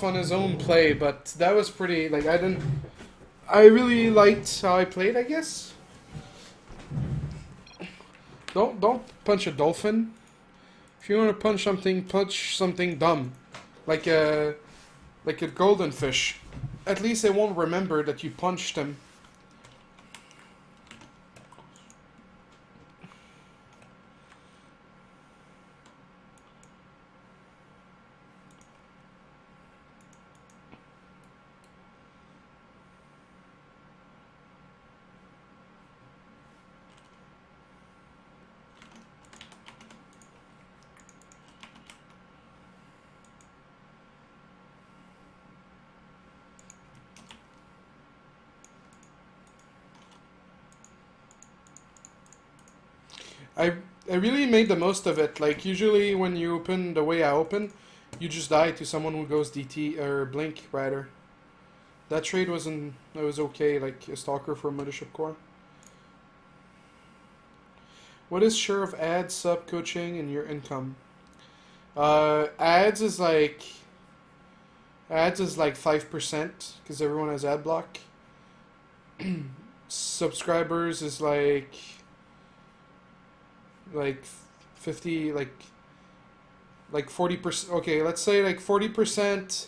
on his own play, but that was pretty, like, I really liked how I played, I guess. Don't punch a dolphin. If you want to punch something dumb. Like a golden fish. At least they won't remember that you punched them. I I really made the most of it. Like usually when you open the way I open, you just die to someone who goes DT or blink rather. That trade wasn't it was okay, like a stalker for a mothership core. What is share of ads, sub coaching, and your income? Ads is like 5% because everyone has ad block. Subscribers is like 50 like 40%. Okay, let's say like 40%.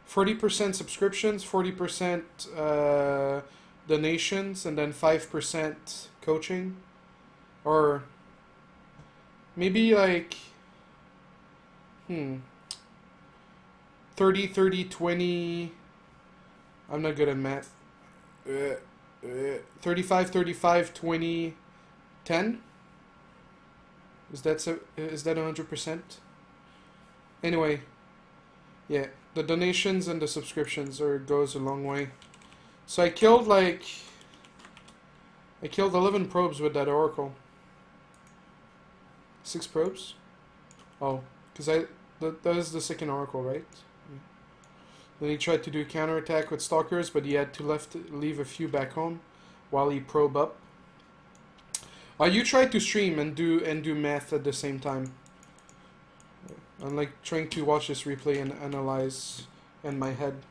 40% subscriptions, 40% donations, and then 5% coaching. Or maybe like, 30, 30, 20. I'm not good at math. 35, 35, 20, 10? Is that 100%? Anyway, yeah, the donations and the subscriptions goes a long way. So I killed 11 probes with that oracle. 6 probes? Oh, because that is the second oracle, right? Yeah. Then he tried to do counterattack with stalkers, but he had to leave a few back home while he probe up. You tried to stream and do math at the same time. I'm like trying to watch this replay and analyze in my head.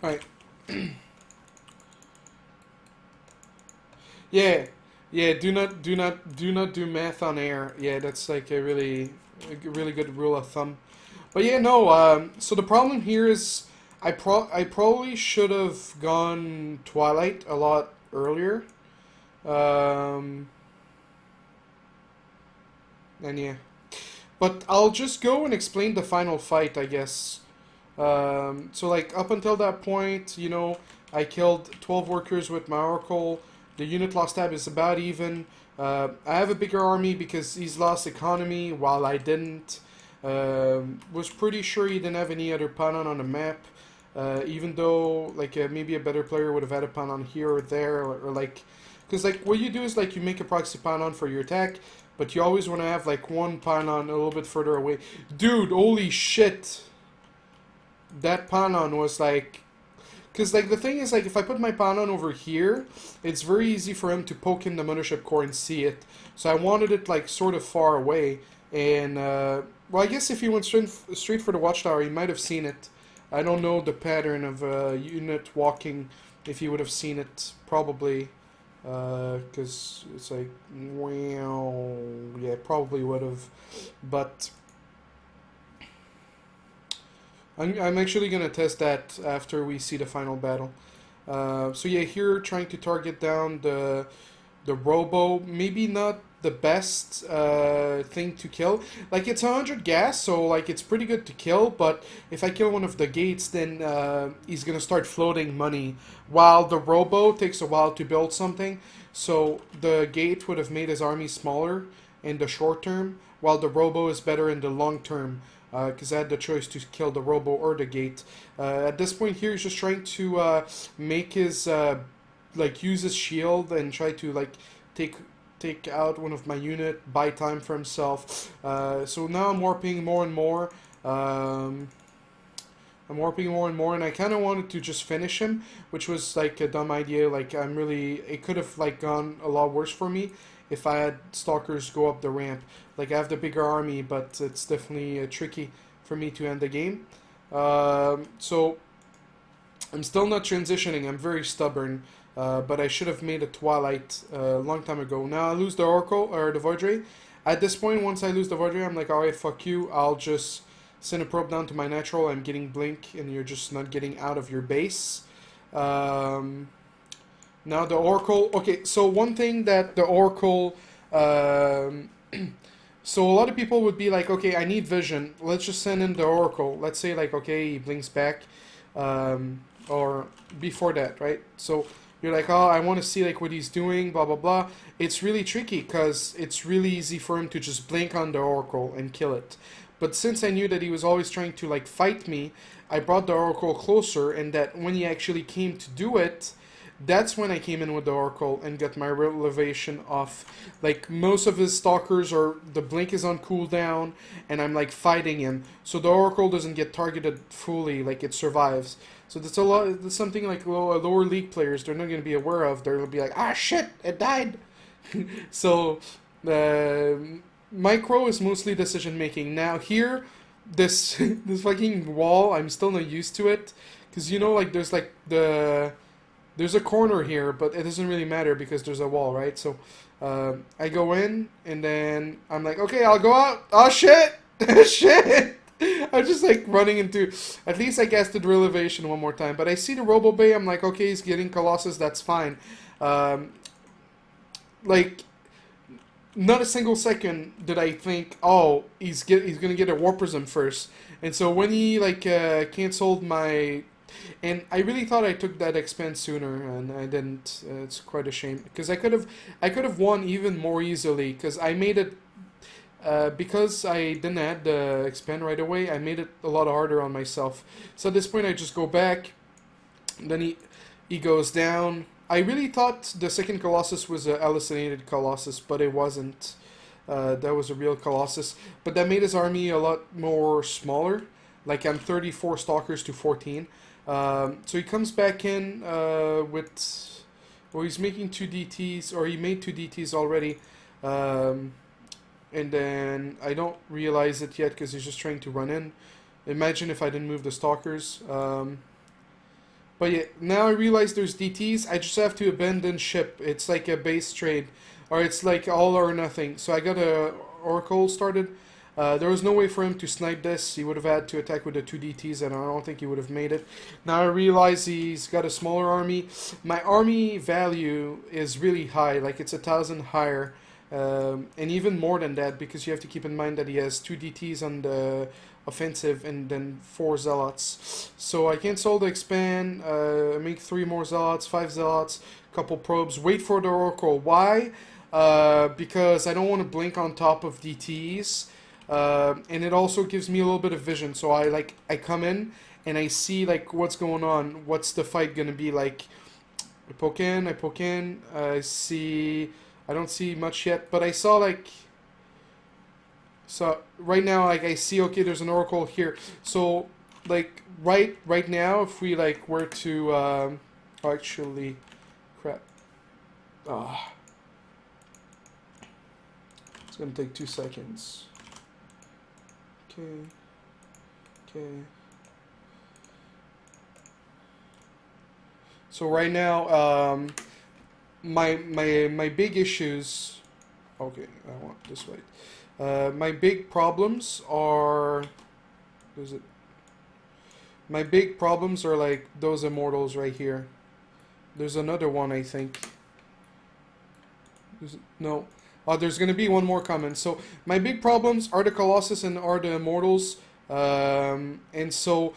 Alright. Yeah. Yeah, do not do math on air. Yeah, that's like a really good rule of thumb. But yeah, no, so the problem here is I probably should have gone Twilight a lot earlier. And yeah. But I'll just go and explain the final fight, I guess. So like up until that point, I killed 12 workers with my Oracle. The unit loss tab is about even. I have a bigger army because he's lost economy while I didn't. Was pretty sure he didn't have any other pawn on the map. Even though like maybe a better player would have had a pawn here or there or like, because like what you do is like you make a proxy pawn for your attack, but you always want to have like one pawn a little bit further away. Dude, holy shit! That pawn was like, because like the thing is like if I put my pawn over here, it's very easy for him to poke in the mothership core and see it. So I wanted it like sort of far away, and well, I guess if he went straight for the watchtower, he might have seen it. I don't know the pattern of unit walking. If he would have seen it, probably, because it's like, well, yeah, probably would have, but I'm actually gonna test that after we see the final battle. So yeah, here trying to target down the robo, maybe not the best thing to kill. Like it's 100 gas, so like it's pretty good to kill. But if I kill one of the gates, then he's gonna start floating money. While the robo takes a while to build something, so the gate would have made his army smaller in the short term, while the robo is better in the long term. Because I had the choice to kill the robo or the gate. At this point here, he's just trying to make his like use his shield and try to like take take out one of my unit, buy time for himself. So now I'm warping more and more. I'm warping more and more, and I kind of wanted to just finish him, which was like a dumb idea. Like it could have like gone a lot worse for me if I had stalkers go up the ramp. Like I have the bigger army, but it's definitely tricky for me to end the game. So I'm still not transitioning. I'm very stubborn. But I should have made a Twilight a long time ago. Now I lose the Oracle or the Void Ray. At this point, once I lose the Void Ray, I'm like, alright, fuck you. I'll just send a probe down to my natural. I'm getting blink, and you're just not getting out of your base. Now the Oracle. Okay, so one thing that the Oracle. So a lot of people would be like, okay, I need vision. Let's just send in the Oracle. Let's say like, okay, he blinks back, or before that, right? So you're like, oh, I want to see like what he's doing, blah blah blah. It's really tricky because it's really easy for him to just blink on the Oracle and kill it. But since I knew that he was always trying to like fight me, I brought the Oracle closer, and that when he actually came to do it, that's when I came in with the Oracle and got my relevation off. Like most of his stalkers are the blink is on cooldown, and I'm like fighting him, so the Oracle doesn't get targeted fully. Like it survives. So that's a lot. That's something like lower league players they're not going to be aware of. They'll be like, ah shit, it died. So micro is mostly decision making. Now here, this this fucking wall, I'm still not used to it, because you know like there's like there's a corner here, but it doesn't really matter because there's a wall, right? So I go in, and then I'm like, okay, I'll go out. Oh shit, shit. I'm just like running into. At least I guessed the drill elevation one more time. But I see the Robo Bay. I'm like, okay, he's getting Colossus. That's fine. Like, not a single second did I think, oh, he's gonna get a War Prism first. And so when he like canceled my, and I really thought I took that expand sooner, and I didn't. It's quite a shame because I could have won even more easily because I made it. Because I didn't add the expand right away, I made it a lot harder on myself. So at this point, I just go back. Then he goes down. I really thought the second Colossus was a hallucinated Colossus, but it wasn't. That was a real Colossus. But that made his army a lot more smaller. Like I'm 34 Stalkers to 14. So he comes back in with... Well, he's making 2 DTs, or he made 2 DTs already. And then I don't realize it yet because he's just trying to run in. Imagine if I didn't move the Stalkers. But yeah, now I realize there's DTs. I just have to abandon ship. It's like a base trade. Or it's like all or nothing. So I got a Oracle started. There was no way for him to snipe this. He would have had to attack with the 2 DTs, and I don't think he would have made it. Now I realize he's got a smaller army. My army value is really high. Like it's 1,000 higher. And even more than that, because you have to keep in mind that he has 2 DTs on the offensive and then 4 Zealots. So I cancel the expand, make 3 more Zealots, 5 Zealots, couple probes, wait for the Oracle. Why? Because I don't want to blink on top of DTs, and it also gives me a little bit of vision. So I come in and I see like what's going on, what's the fight gonna be like. I poke in, I see. I don't see much yet, but I saw like... So right now, like I see, okay, there's an Oracle here. So like right now, if we like were to... oh, actually, crap. Ah. It's gonna take 2 seconds. Okay. So right now, my big issues. Okay, I want this right. My big problems are. Is it? My big problems are like those immortals right here. There's another one, I think. No. There's going to be one more comment. So my big problems are the Colossus and are the Immortals. And so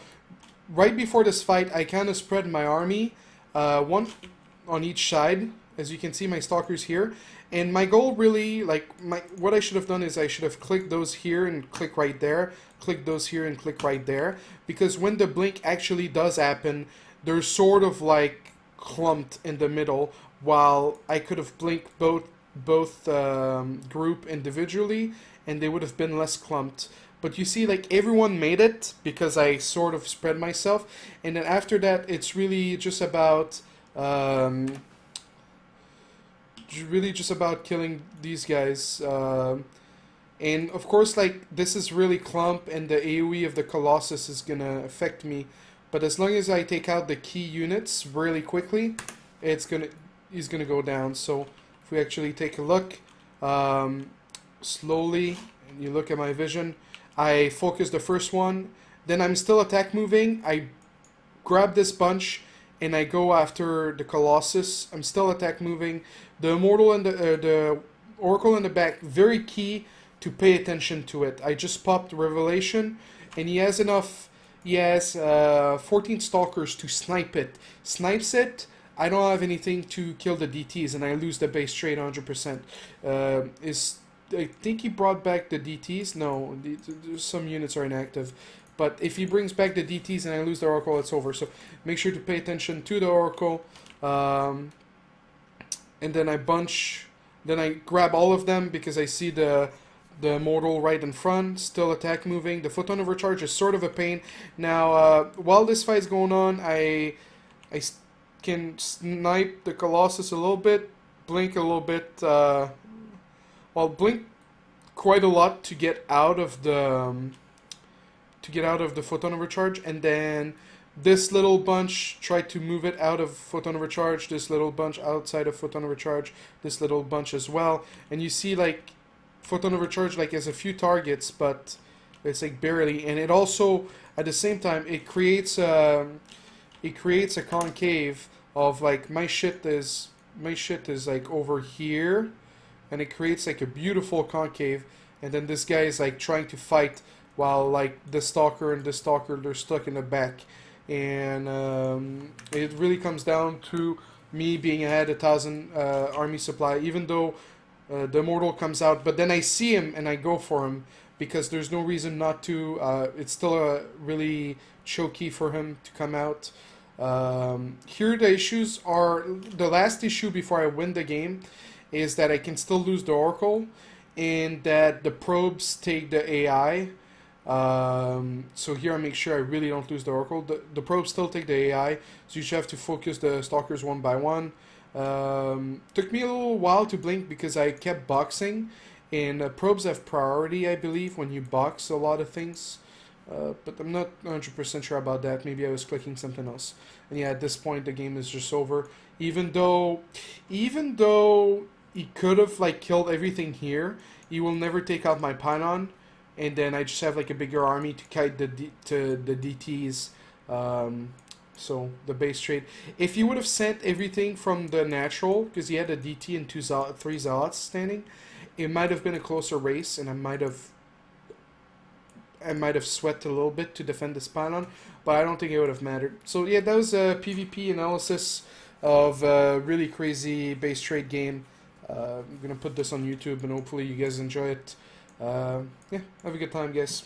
right before this fight, I kind of spread my army, one on each side. As you can see, my stalkers here. And my goal really, like, what I should have done is I should have clicked those here and click right there. Click those here and click right there. Because when the blink actually does happen, they're sort of like clumped in the middle, while I could have blinked both group individually, and they would have been less clumped. But you see, like, everyone made it because I sort of spread myself, and then after that, it's really just about killing these guys. And of course, like, this is really clump, and the AoE of the Colossus is gonna affect me. But as long as I take out the key units really quickly, he's gonna go down. So if we actually take a look, slowly, and you look at my vision, I focus the first one, then I'm still attack moving, I grab this bunch, and I go after the Colossus. I'm still attack moving. The Immortal and the Oracle in the back, very key to pay attention to it. I just popped Revelation, and he has 14 Stalkers to snipe it. Snipes it, I don't have anything to kill the DTs, and I lose the base trade 100%. I think he brought back the DTs. No, some units are inactive. But if he brings back the DTs and I lose the Oracle, it's over. So make sure to pay attention to the Oracle. And then I grab all of them because I see the Immortal right in front, still attack moving. The Photon Overcharge is sort of a pain. Now, while this fight's going on, I can snipe the Colossus a little bit, blink a little bit, blink quite a lot to get out of the Photon Overcharge, and then this little bunch try to move it out of Photon Overcharge, this little bunch outside of Photon Overcharge, this little bunch as well, and you see like Photon Overcharge like has a few targets, but it's like barely, and it also at the same time it creates a concave of like my shit is like over here, and it creates like a beautiful concave, and then this guy is like trying to fight while like the Stalker and the Stalker, they're stuck in the back, and it really comes down to me being ahead 1,000 army supply, even though the Immortal comes out, but then I see him and I go for him because there's no reason not to. It's still a really choky for him to come out. Here the issues are, the last issue before I win the game is that I can still lose the Oracle, and that the probes take the AI. So here I make sure I really don't lose the Oracle. The probes still take the AI, so you should have to focus the Stalkers one by one. Took me a little while to blink because I kept boxing, and probes have priority, I believe, when you box a lot of things. But I'm not 100% sure about that. Maybe I was clicking something else. And yeah, at this point the game is just over. Even though he could have like killed everything here, he will never take out my pylon, and then I just have like a bigger army to kite the DTs. So the base trade. If you would have sent everything from the natural, because he had a DT and 3 Zealots standing, it might have been a closer race, and I might have sweat a little bit to defend this pylon, but I don't think it would have mattered. So yeah, that was a PvP analysis of a really crazy base trade game. I'm gonna put this on YouTube, and hopefully you guys enjoy it. Yeah, have a good time, guys.